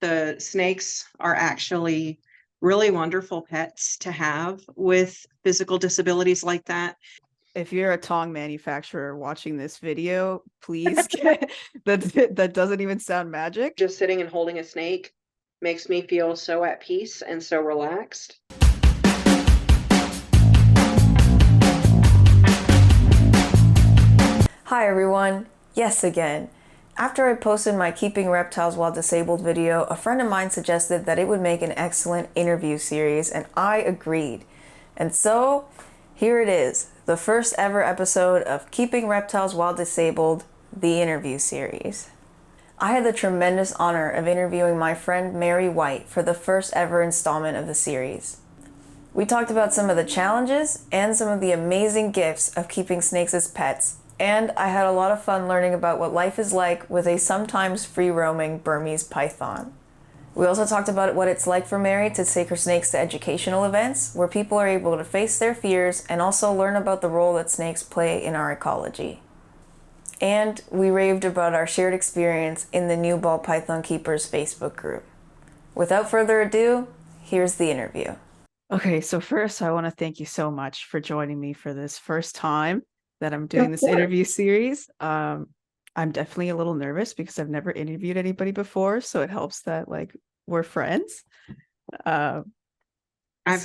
The snakes are actually really wonderful pets to have with physical disabilities like that. If you're a tong manufacturer watching this video, please that doesn't even sound magic. Just sitting and holding a snake makes me feel so at peace and so relaxed. Hi everyone, yes again. After I posted my Keeping Reptiles While Disabled video, a friend of mine suggested that it would make an excellent interview series, and I agreed. And so, here it is, the first ever episode of Keeping Reptiles While Disabled, the interview series. I had the tremendous honor of interviewing my friend Mary White for the first ever installment of the series. We talked about some of the challenges and some of the amazing gifts of keeping snakes as pets, and I had a lot of fun learning about what life is like with a sometimes free-roaming Burmese python. We also talked about what it's like for Mary to take her snakes to educational events, where people are able to face their fears and also learn about the role that snakes play in our ecology. And we raved about our shared experience in the new Ball Python Keepers Facebook group. Without further ado, here's the interview. Okay, so first I want to thank you so much for joining me for this first time that I'm doing this interview series. I'm definitely a little nervous because I've never interviewed anybody before, so it helps that we're friends. I've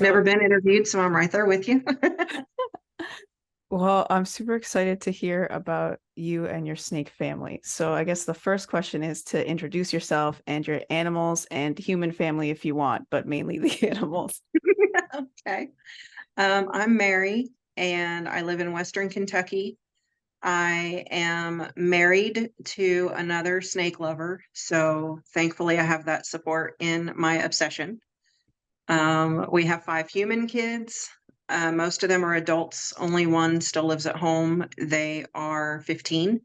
never been interviewed, so I'm right there with you. Well, I'm super excited to hear about you and your snake family. So I guess the first question is to introduce yourself and your animals and human family if you want, but mainly the animals. Okay. I'm Mary, and I live in Western Kentucky. I am married to another snake lover, so thankfully I have that support in my obsession. We have 5 human kids. Most of them are adults. Only one still lives at home. They are 15.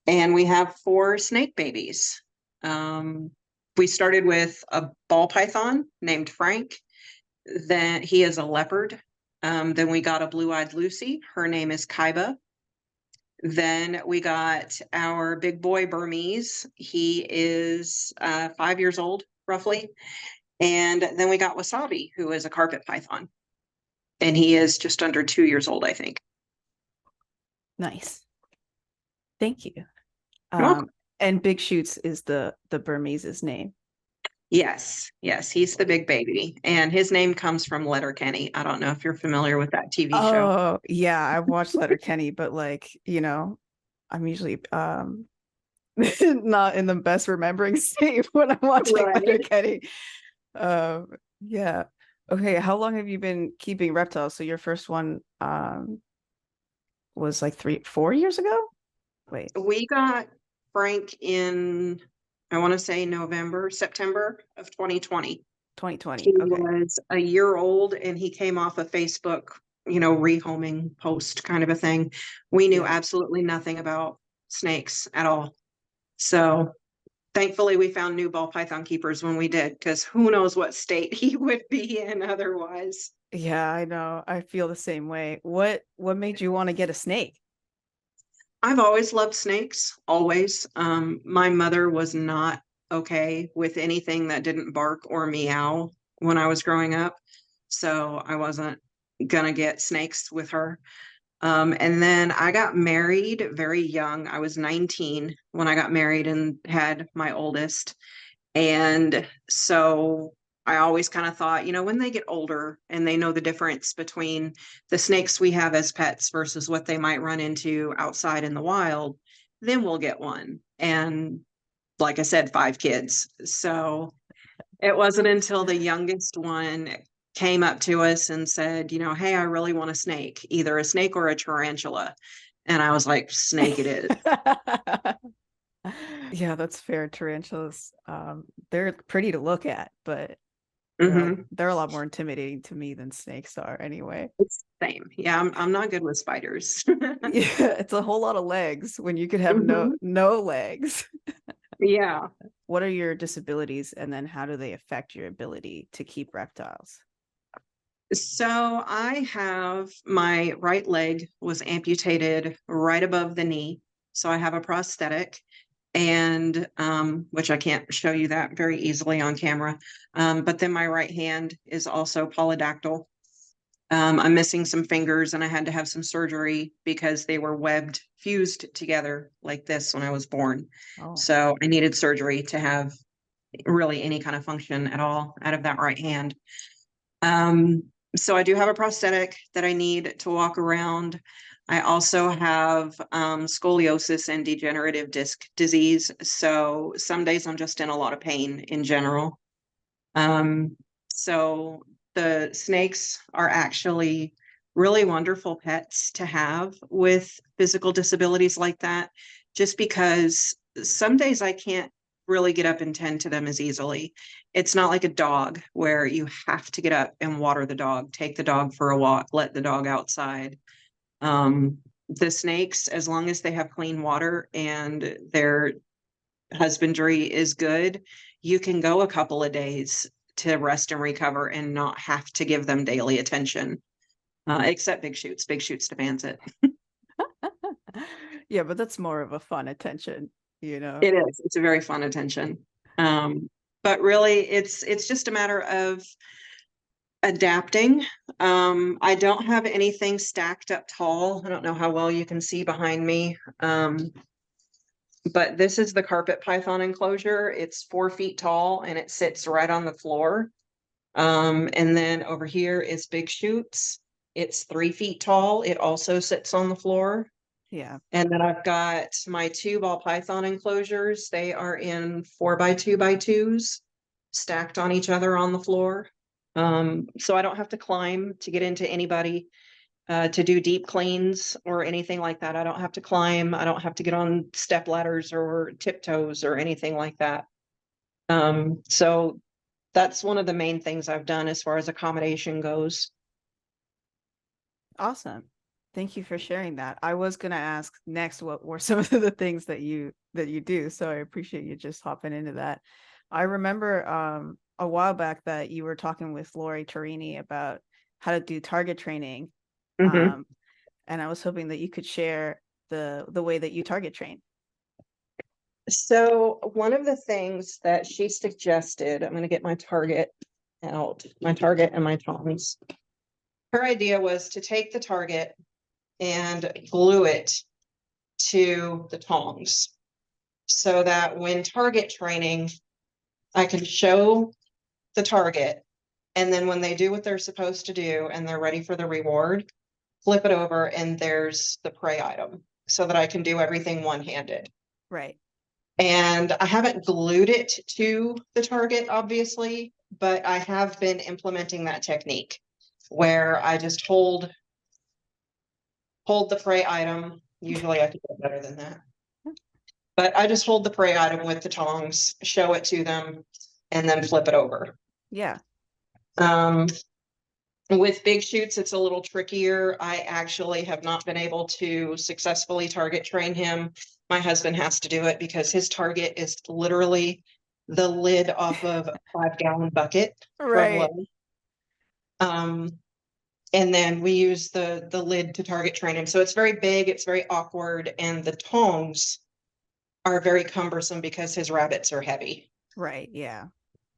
And we have 4 snake babies. We started with a ball python named Frank. Then he is a leopard. Then we got a blue-eyed Lucy. Her name is Kaiba. Then we got our big boy Burmese. He is 5 years old, roughly. And then we got Wasabi, who is a carpet python. And he is just under 2 years old, I think. Nice. Thank you. Welcome. And Big Shoots is the Burmese's name. Yes, he's the big baby. And his name comes from Letterkenny. I don't know if you're familiar with that TV show. Oh, yeah, I watched Letterkenny, but I'm usually not in the best remembering state when I'm watching Letterkenny. Yeah. Okay, how long have you been keeping reptiles? So your first one was 4 years ago? Wait. We got Frank in, I want to say September of 2020. 2020. He okay. was a year old, and he came off a Facebook, rehoming post kind of a thing. We knew absolutely nothing about snakes at all. So thankfully we found new ball python keepers when we did, because who knows what state he would be in otherwise. Yeah, I know. I feel the same way. What made you want to get a snake? I've always loved snakes, always. My mother was not okay with anything that didn't bark or meow when I was growing up, so I wasn't gonna get snakes with her. And then I got married very young. I was 19 when I got married and had my oldest. And so I always kind of thought, when they get older and they know the difference between the snakes we have as pets versus what they might run into outside in the wild, then we'll get one. And like I said, 5 kids. So it wasn't until the youngest one came up to us and said, hey, I really want a snake, either a snake or a tarantula. And I was like, snake it is. Yeah, that's fair. Tarantulas, they're pretty to look at, but they're a lot more intimidating to me than snakes are anyway. It's the same. Yeah, I'm not good with spiders. Yeah, it's a whole lot of legs when you could have no legs. Yeah. What are your disabilities, and then how do they affect your ability to keep reptiles? So I have, my right leg was amputated right above the knee. So I have a prosthetic, and which I can't show you that very easily on camera. But then my right hand is also polydactyl. I'm missing some fingers and I had to have some surgery because they were webbed, fused together like this when I was born. Oh, So I needed surgery to have really any kind of function at all out of that right hand. Um, so I do have a prosthetic that I need to walk around. I also have scoliosis and degenerative disc disease. So some days I'm just in a lot of pain in general. So the snakes are actually really wonderful pets to have with physical disabilities like that, just because some days I can't really get up and tend to them as easily. It's not like a dog where you have to get up and water the dog, take the dog for a walk, let the dog outside. The snakes, as long as they have clean water and their husbandry is good, you can go a couple of days to rest and recover and not have to give them daily attention. Except Big Shoots. Big Shoots demands it. yeah, but that's more of a fun attention, you know. It is. It's a very fun attention. But really, it's just a matter of adapting. I don't have anything stacked up tall. I don't know how well you can see behind me. But this is the carpet python enclosure. It's 4 feet tall and it sits right on the floor. And then over here is Big Shoots. It's 3 feet tall. It also sits on the floor. Yeah. And then I've got my 2 ball python enclosures. They are in 4x2x2s stacked on each other on the floor. So I don't have to climb to get into anybody to do deep cleans or anything like that. I don't have to climb. I don't have to get on step ladders or tiptoes or anything like that. So that's one of the main things I've done as far as accommodation goes. Awesome. Thank you for sharing that. I was going to ask next what were some of the things that you do, so I appreciate you just hopping into that. I remember a while back that you were talking with Lori Torini about how to do target training. Mhm. And I was hoping that you could share the way that you target train. So one of the things that she suggested, I'm going to get my target out, my target and my tongs. Her idea was to take the target and glue it to the tongs so that when target training, I can show the target. And then when they do what they're supposed to do and they're ready for the reward, flip it over and there's the prey item so that I can do everything one-handed. Right. And I haven't glued it to the target, obviously, but I have been implementing that technique where I just hold the prey item. Usually I can do better than that. But I just hold the prey item with the tongs, show it to them, and then flip it over. Yeah. With Big Shoots, it's a little trickier. I actually have not been able to successfully target train him. My husband has to do it because his target is literally the lid off of a 5-gallon bucket from Right. Lowe's. And then we use the lid to target train him. So it's very big, it's very awkward, and the tongs are very cumbersome because his rabbits are heavy. Right. Yeah.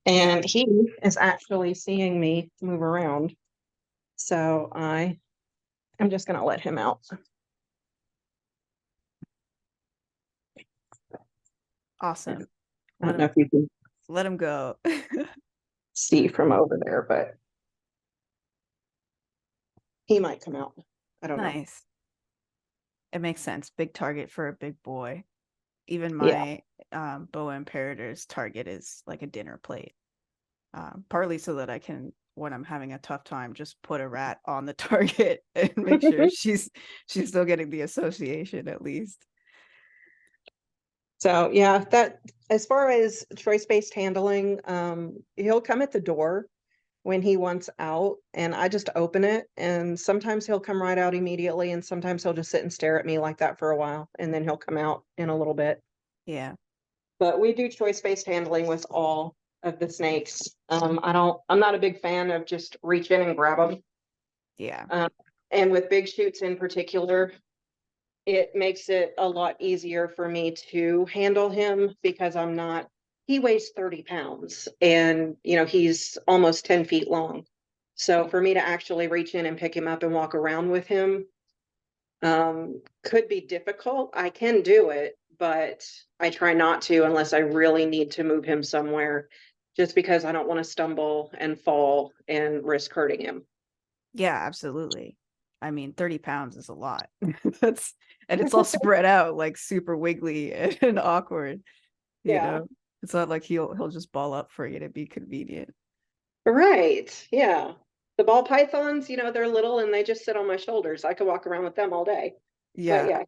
And he is actually seeing me move around. So I'm just going to let him out. Awesome. I don't know if you can Let him go. see from over there, but he might come out. I don't know. Nice. It makes sense. Big target for a big boy. Even Yeah. my boa imperator's target is like a dinner plate. Partly so that I can, when I'm having a tough time, just put a rat on the target and make sure she's still getting the association at least. So yeah, that as far as choice-based handling, he'll come at the door when he wants out and I just open it, and sometimes he'll come right out immediately and sometimes he'll just sit and stare at me like that for a while and then he'll come out in a little bit. Yeah. But we do choice-based handling with all of the snakes. I'm not a big fan of just reach in and grab them. Yeah. And with Big Shoots in particular, it makes it a lot easier for me to handle him because he weighs 30 pounds and, he's almost 10 feet long. So for me to actually reach in and pick him up and walk around with him, could be difficult. I can do it, but I try not to unless I really need to move him somewhere, just because I don't want to stumble and fall and risk hurting him. Yeah, absolutely. I mean, 30 pounds is a lot. And it's all spread out, like super wiggly and awkward. Yeah. It's not like he'll just ball up for you to be convenient. Right. Yeah. The ball pythons, they're little and they just sit on my shoulders. I could walk around with them all day. But Yeah, yeah,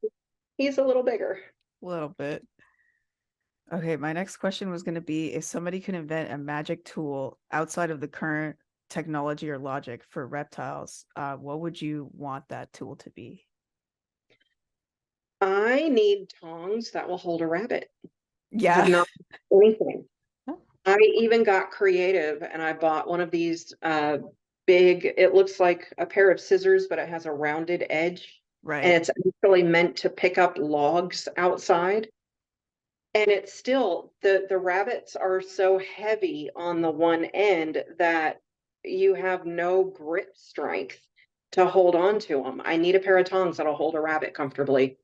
he's a little bigger. a little bit. Okay, my next question was going to be, if somebody could invent a magic tool outside of the current technology or logic for reptiles, what would you want that tool to be? I need tongs that will hold a rabbit. I have Yeah. not anything. I even got creative and I bought one of these big, it looks like a pair of scissors, but it has a rounded edge. And Right. it's actually meant to pick up logs outside. And it's still the rabbits are so heavy on the one end that you have no grip strength to hold on to them. I need a pair of tongs that'll hold a rabbit comfortably.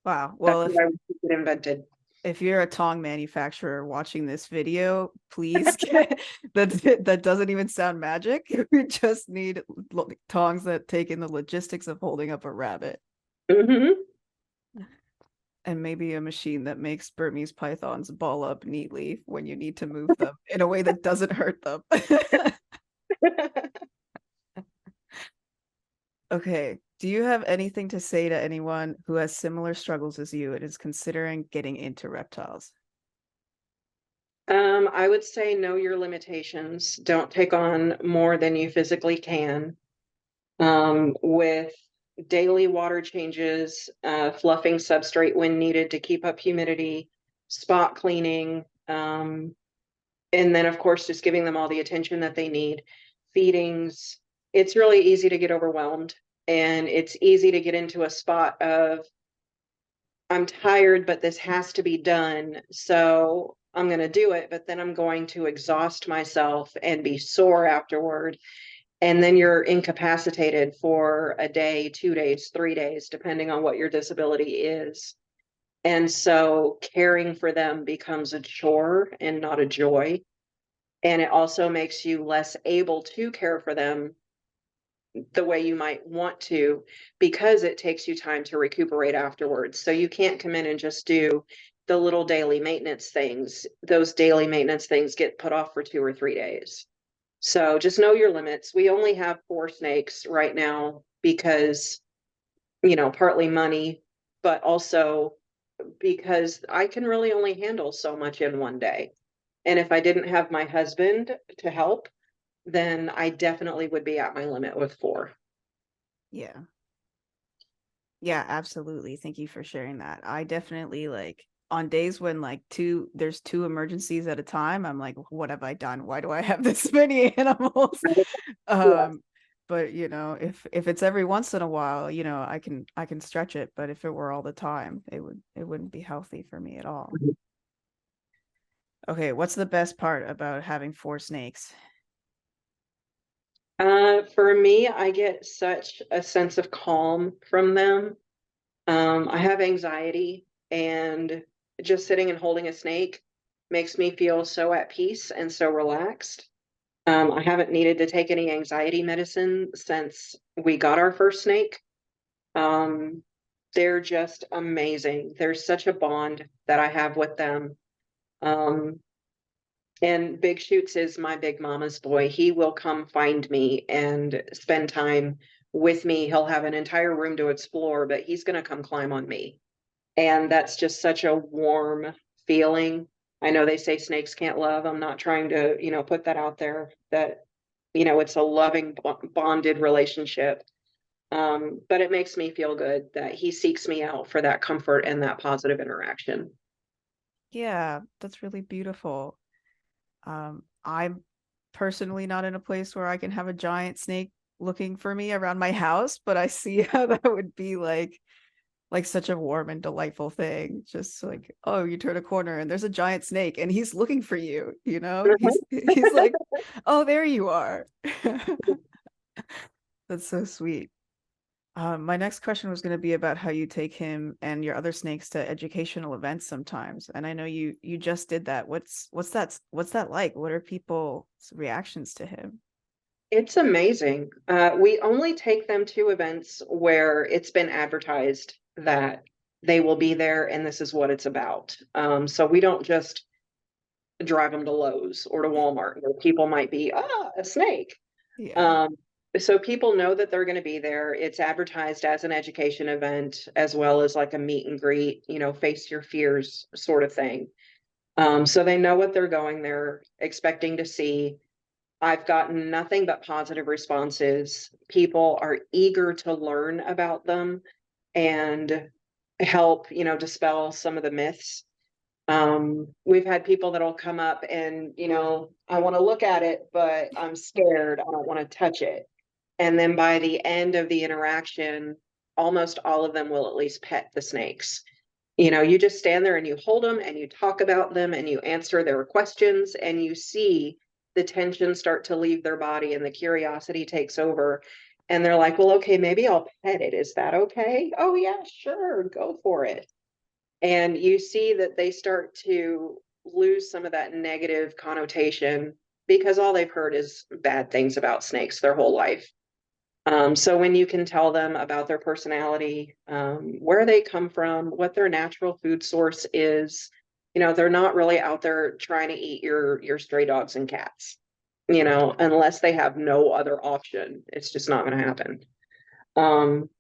Wow. That's Well, what I wish it invented. if you're a tong manufacturer watching this video, please that doesn't even sound magic. We just need tongs that take in the logistics of holding up a rabbit. Hmm. And maybe a machine that makes Burmese pythons ball up neatly when you need to move them in a way that doesn't hurt them. Okay. Do you have anything to say to anyone who has similar struggles as you and is considering getting into reptiles? I would say know your limitations. Don't take on more than you physically can. With daily water changes, fluffing substrate when needed to keep up humidity, spot cleaning, and then of course just giving them all the attention that they need, feedings. It's really easy to get overwhelmed, and it's easy to get into a spot of I'm tired, but this has to be done. So I'm going to do it, but then I'm going to exhaust myself and be sore afterward. And then you're incapacitated for a day, 2 days, 3 days, depending on what your disability is. And so caring for them becomes a chore and not a joy. And it also makes you less able to care for them the way you might want to, because it takes you time to recuperate afterwards. So you can't come in and just do the little daily maintenance things. Those daily maintenance things get put off for 2 or 3 days. So just know your limits. We only have 4 snakes right now because, partly money, but also because I can really only handle so much in one day. And if I didn't have my husband to help, then I definitely would be at my limit with 4. Yeah. Yeah, absolutely. Thank you for sharing that. I definitely like on days when there's 2 emergencies at a time, I'm like, what have I done? Why do I have this many animals? Yeah. But if it's every once in a while, I can stretch it. But if it were all the time, it wouldn't be healthy for me at all. Okay, what's the best part about having 4 snakes? For me, I get such a sense of calm from them. I have anxiety, and just sitting and holding a snake makes me feel so at peace and so relaxed. I haven't needed to take any anxiety medicine since we got our first snake. Um, they're just amazing. There's such a bond that I have with them. Um, and Big Shoots is my big mama's boy. He will come find me and spend time with me. He'll have an entire room to explore, but he's going to come climb on me. And that's just such a warm feeling. I know they say snakes can't love. I'm not trying to, put that out there that, it's a loving bonded relationship. But it makes me feel good that he seeks me out for that comfort and that positive interaction. Yeah, that's really beautiful. I'm personally not in a place where I can have a giant snake looking for me around my house, but I see how that would be like like such a warm and delightful thing. Just like, oh, you turn a corner and there's a giant snake and he's looking for you, you know? He's like, oh, there you are. That's so sweet. My next question was going to be about how you take him and your other snakes to educational events sometimes. And I know you just did that. What's that like? What are people's reactions to him? It's amazing. We only take them to events where it's been advertised that they will be there and this is what it's about. So we don't just drive them to Lowe's or to Walmart where people might be, a snake. Yeah. Um, so people know that they're going to be there. It's advertised as an education event as well as like a meet and greet, face your fears sort of thing. So they know what they're going there expecting to see. I've gotten nothing but positive responses. People are eager to learn about them and help, dispel some of the myths. We've had people that'll come up and, I want to look at it, but I'm scared. I don't want to touch it. And then by the end of the interaction, almost all of them will at least pet the snakes. You just stand there and you hold them and you talk about them and you answer their questions and you see the tension start to leave their body and the curiosity takes over. And they're like, well, okay, maybe I'll pet it. Is that okay? Oh, yeah, sure, go for it. And you see that they start to lose some of that negative connotation because all they've heard is bad things about snakes their whole life. So when you can tell them about their personality, where they come from, what their natural food source is, they're not really out there trying to eat your stray dogs and cats, unless they have no other option. It's just not going to happen. Um,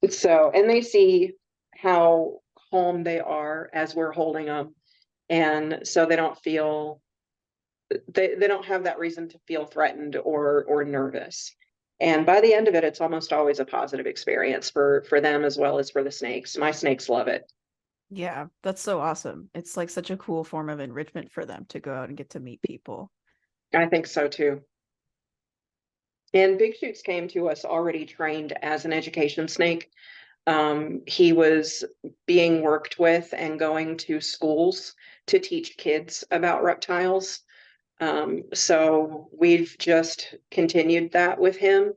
and they see how calm they are as we're holding them. And so they don't have that reason to feel threatened or nervous. And by the end of it, it's almost always a positive experience for them as well as for the snakes. My snakes love it. Yeah, that's so awesome. It's like such a cool form of enrichment for them to go out and get to meet people. I think so too. And Big Shoots came to us already trained as an education snake. He was being worked with and going to schools to teach kids about reptiles. So we've just continued that with him.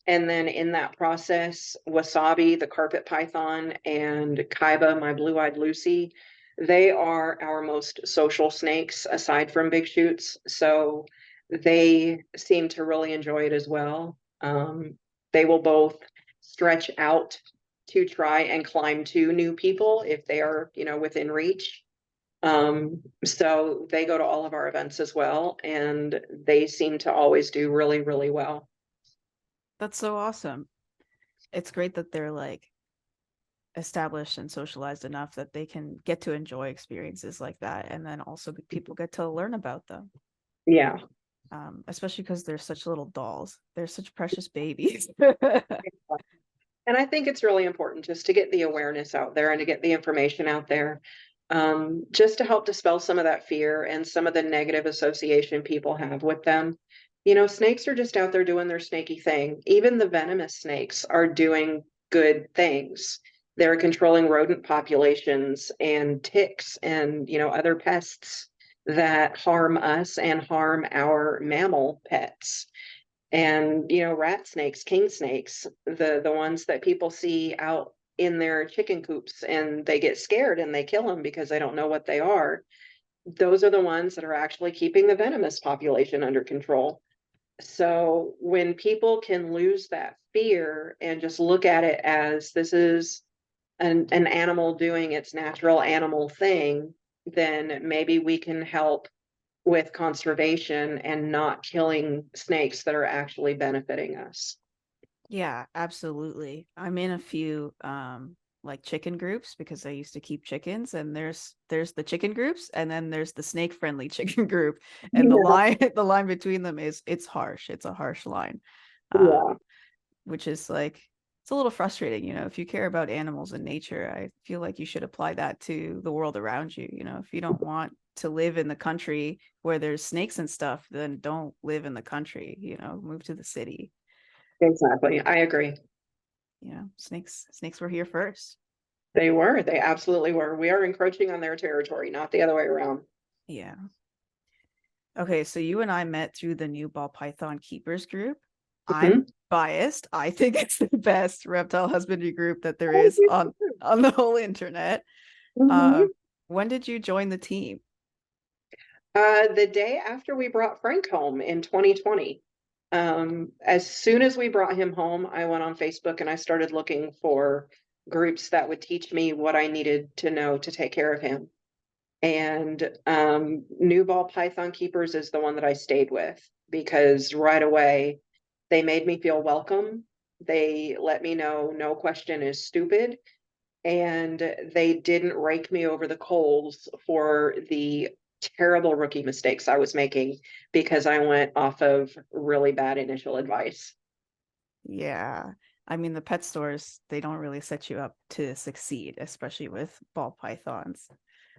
And then in that process, Wasabi, the carpet python, and Kaiba, my blue-eyed Lucy, they are our most social snakes aside from Big Shoots. So they seem to really enjoy it as well. They will both stretch out to try and climb to new people if they are, within reach. So they go to all of our events as well, and they seem to always do really, really well. That's so awesome. It's great that they're like established and socialized enough that they can get to enjoy experiences like that. And then also people get to learn about them. Yeah. Especially because they're such little dolls. They're such precious babies. And I think it's really important just to get the awareness out there and to get the information out there, just to help dispel some of that fear and some of the negative association people have with them. Snakes are just out there doing their snaky thing. Even the venomous snakes are doing good things. They're controlling rodent populations and ticks and, other pests that harm us and harm our mammal pets. And, rat snakes, king snakes, the ones that people see out in their chicken coops and they get scared and they kill them because they don't know what they are. Those are the ones that are actually keeping the venomous population under control. So when people can lose that fear and just look at it as this is an animal doing its natural animal thing, then maybe we can help with conservation and not killing snakes that are actually benefiting us. Yeah, absolutely. I'm in a few like chicken groups because I used to keep chickens, and there's the chicken groups and then there's the snake friendly chicken group, and the Yeah. line the line between them is it's harsh. It's a harsh line. Yeah. Which is like it's a little frustrating, if you care about animals and nature, I feel like you should apply that to the world around you. If you don't want to live in the country where there's snakes and stuff, then don't live in the country, move to the city. Exactly. I agree. Snakes were here first. They were. They absolutely were. We are encroaching on their territory, not the other way around. Yeah. Okay, so you and I met through the new ball python keepers group. I'm biased. I think it's the best reptile husbandry group that there is on the whole internet. Mhm. When did you join the team? The day after we brought Frank home in 2020. As soon as we brought him home, I went on Facebook and I started looking for groups that would teach me what I needed to know to take care of him. And New Ball Python Keepers is the one that I stayed with because right away they made me feel welcome. They let me know no question is stupid. And they didn't rake me over the coals for the terrible rookie mistakes I was making because I went off of really bad initial advice. Yeah. I mean, the pet stores, they don't really set you up to succeed, especially with ball pythons.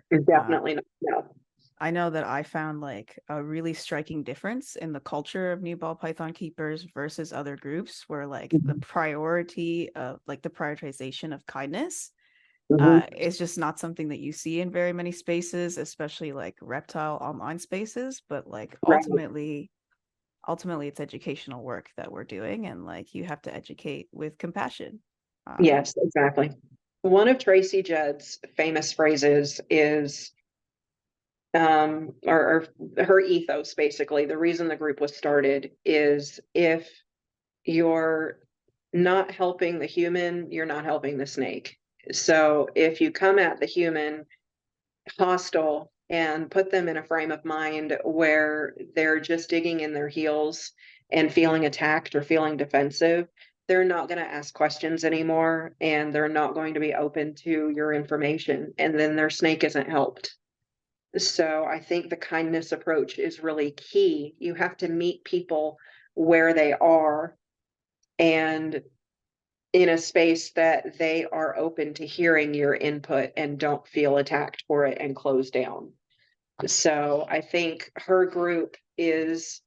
Definitely not. No. I know that I found like a really striking difference in the culture of new ball python keepers versus other groups where like the priority of like the prioritization of kindness is just not something that you see in very many spaces, especially like reptile online spaces. But like Right. ultimately it's educational work that we're doing, and like you have to educate with compassion. Yes, exactly. One of Tracy Judd's famous phrases is or her ethos basically, the reason the group was started is if you're not helping the human, you're not helping the snake. So if you come at the human hostile and put them in a frame of mind where they're just digging in their heels and feeling attacked or feeling defensive, they're not going to ask questions anymore and they're not going to be open to your information. And then their snake isn't helped. So I think the kindness approach is really key. You have to meet people where they are and in a space that they are open to hearing your input and don't feel attacked for it and close down. So I think her group is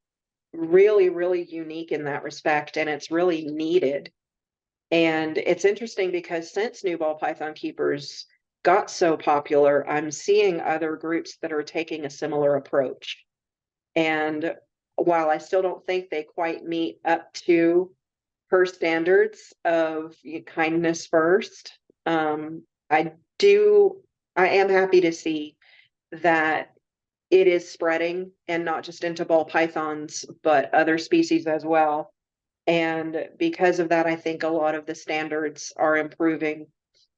really, really unique in that respect, and it's really needed. And it's interesting because since New Ball Python Keepers got so popular, I'm seeing other groups that are taking a similar approach. And while I still don't think they quite meet up to her standards of kindness first, I do, I am happy to see that it is spreading and not just into ball pythons, but other species as well. And because of that, I think a lot of the standards are improving.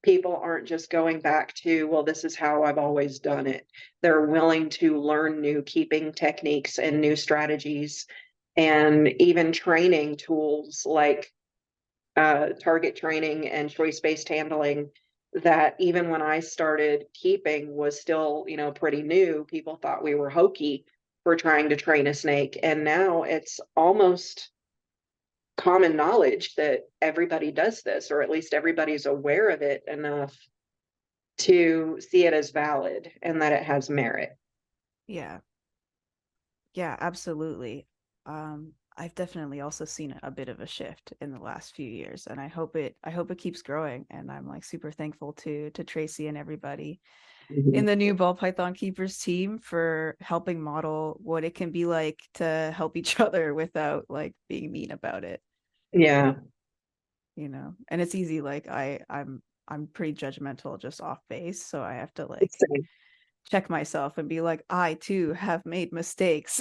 People aren't just going back to, well, this is how I've always done it. They're willing to learn new keeping techniques and new strategies and even training tools like target training and choice-based handling that even when I started keeping was still, pretty new. People thought we were hokey for trying to train a snake. And now it's almost common knowledge that everybody does this, or at least everybody's aware of it enough to see it as valid and that it has merit. Yeah. Yeah, absolutely. I've definitely also seen a bit of a shift in the last few years, and I hope it keeps growing. And I'm like super thankful to Tracy and everybody in the new ball python keepers team for helping model what it can be like to help each other without like being mean about it. Yeah. And it's easy, like I'm pretty judgmental just off base, so I have to like Same. check myself and be like, I too have made mistakes.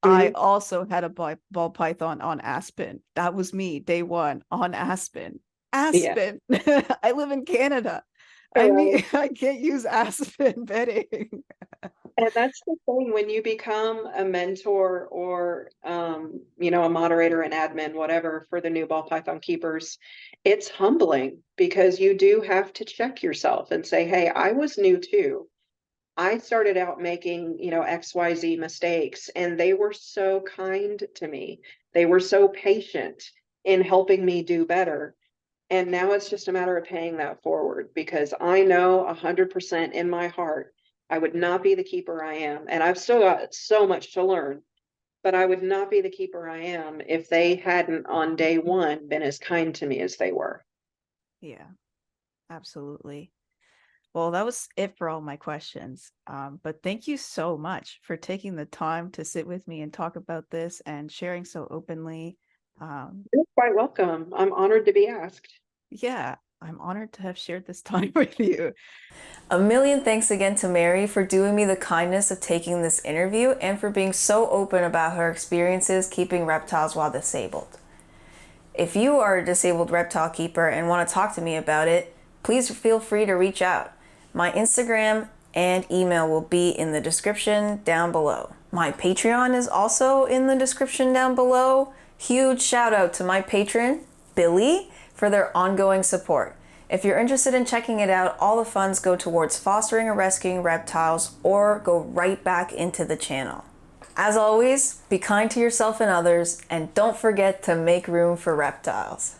I Mhm. also had a ball python on Aspen. That was me, day one on Aspen. Yeah. Aspen. I live in Canada. I Right. mean, I can't use Aspen bedding. And that's the thing when you become a mentor or a moderator, an admin, whatever, for the new ball python keepers, it's humbling because you do have to check yourself and say, hey, I was new too. I started out making, XYZ mistakes, and they were so kind to me. They were so patient in helping me do better. And now it's just a matter of paying that forward because I know 100% in my heart I would not be the keeper I am. And I've still got so much to learn, but I would not be the keeper I am if they hadn't on day one been as kind to me as they were. Yeah. Absolutely. Well, that was it for all my questions. But thank you so much for taking the time to sit with me and talk about this and sharing so openly. You're quite welcome. I'm honored to be asked. Yeah, I'm honored to have shared this time with you. A million thanks again to Mary for doing me the kindness of taking this interview and for being so open about her experiences keeping reptiles while disabled. If you are a disabled reptile keeper and want to talk to me about it, please feel free to reach out. My Instagram and email will be in the description down below. My Patreon is also in the description down below. Huge shout out to my patron, Billy, for their ongoing support. If you're interested in checking it out, all the funds go towards fostering or rescuing reptiles or go right back into the channel. As always, be kind to yourself and others, and don't forget to make room for reptiles.